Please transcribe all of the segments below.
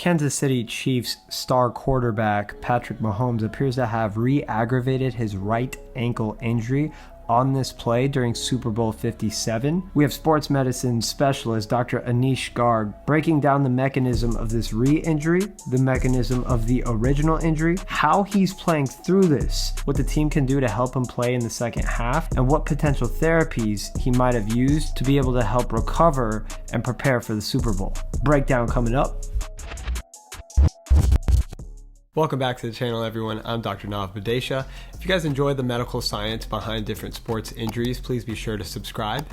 Kansas City Chiefs star quarterback Patrick Mahomes appears to have re-aggravated his right ankle injury on this play during Super Bowl 57. We have sports medicine specialist Dr. Anish Garg breaking down the mechanism of this re-injury, the mechanism of the original injury, how he's playing through this, what the team can do to help him play in the second half, and what potential therapies he might have used to be able to help recover and prepare for the Super Bowl. Breakdown coming up. Welcome back to the channel, everyone. I'm Dr. Nav Badesha. If you guys enjoy the medical science behind different sports injuries, please be sure to subscribe.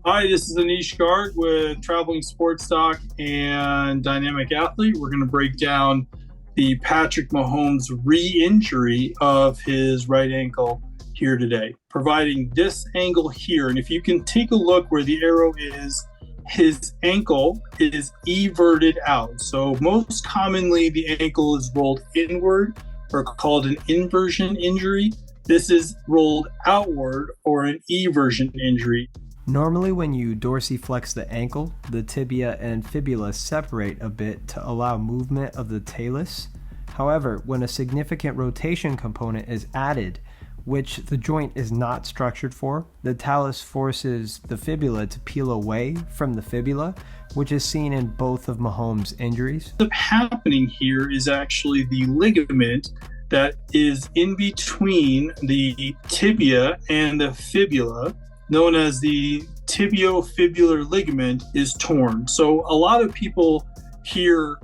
Hi, this is Anish Garg with Traveling Sports Doc and Dynamic Athlete. We're going to break down the Patrick Mahomes re-injury of his right ankle here today, providing this angle here. And if you can take a look where the arrow is, his ankle is everted out. So most commonly the ankle is rolled inward or called an inversion injury. This is rolled outward or an eversion injury. Normally when you dorsiflex the ankle, the tibia and fibula separate a bit to allow movement of the talus. However, when a significant rotation component is added, which the joint is not structured for, the talus forces the fibula to peel away from the fibula, which is seen in both of Mahomes' injuries. What's happening here is actually the ligament that is in between the tibia and the fibula, known as the tibiofibular ligament, is torn. So a lot of people hear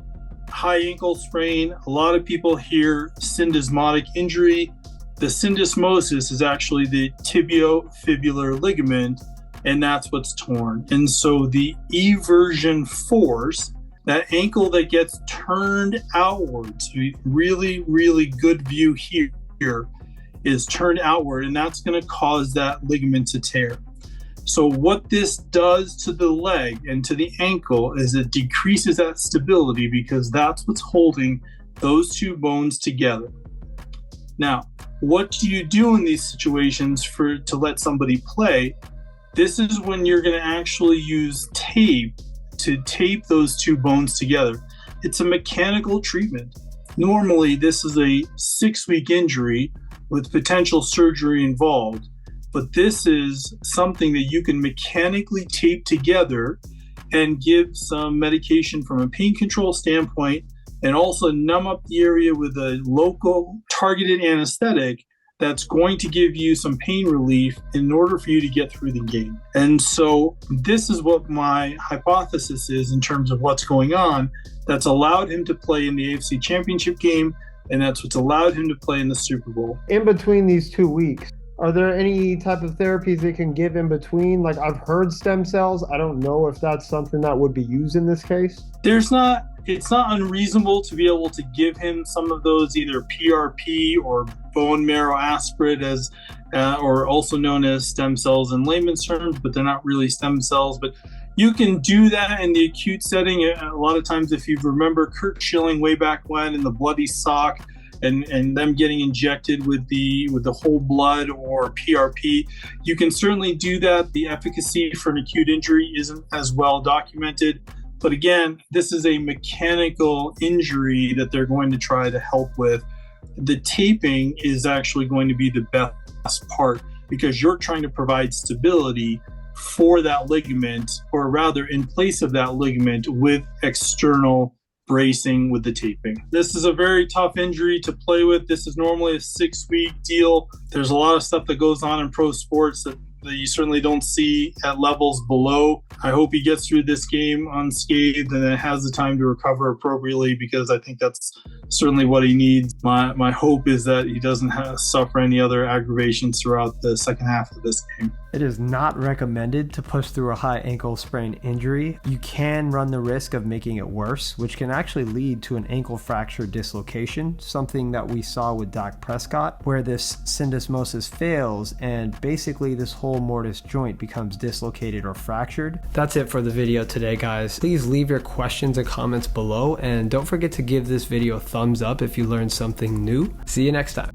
high ankle sprain, a lot of people hear syndesmotic injury. The syndesmosis is actually the tibiofibular ligament, and that's what's torn. And so the eversion force, that ankle that gets turned outwards, really, really good view here, is turned outward, and that's going to cause that ligament to tear. So what this does to the leg and to the ankle is it decreases that stability because that's what's holding those two bones together. Now, what do you do in these situations to let somebody play? This is when you're going to actually use tape to tape those two bones together. It's a mechanical treatment. Normally, this is a 6-week injury with potential surgery involved, but this is something that you can mechanically tape together and give some medication from a pain control standpoint, and also numb up the area with a local targeted anesthetic that's going to give you some pain relief in order for you to get through the game. And so this is what my hypothesis is in terms of what's going on that's allowed him to play in the AFC Championship game, and that's what's allowed him to play in the Super Bowl. In between these 2 weeks, are there any type of therapies they can give in between? Like, I've heard stem cells. I don't know if that's something that would be used in this case. It's not unreasonable to be able to give him some of those, either PRP or bone marrow aspirate, or also known as stem cells in layman's terms, but they're not really stem cells. But you can do that in the acute setting. A lot of times, if you remember Curt Schilling way back when in the bloody sock, and them getting injected with the whole blood or PRP, you can certainly do that. The efficacy for an acute injury isn't as well documented. But again, this is a mechanical injury that they're going to try to help with. The taping is actually going to be the best part because you're trying to provide stability for that ligament, or rather in place of that ligament, with external bracing with the taping. This is a very tough injury to play with. This is normally a 6-week deal. There's a lot of stuff that goes on in pro sports that you certainly don't see at levels below. I hope he gets through this game unscathed and then has the time to recover appropriately, because I think that's certainly what he needs. My hope is that he doesn't suffer any other aggravations throughout the second half of this game. It is not recommended to push through a high ankle sprain injury. You can run the risk of making it worse, which can actually lead to an ankle fracture dislocation, something that we saw with Dak Prescott, where this syndesmosis fails and basically this whole mortise joint becomes dislocated or fractured. That's it for the video today, guys. Please leave your questions and comments below, and don't forget to give this video a thumbs up if you learned something new. See you next time.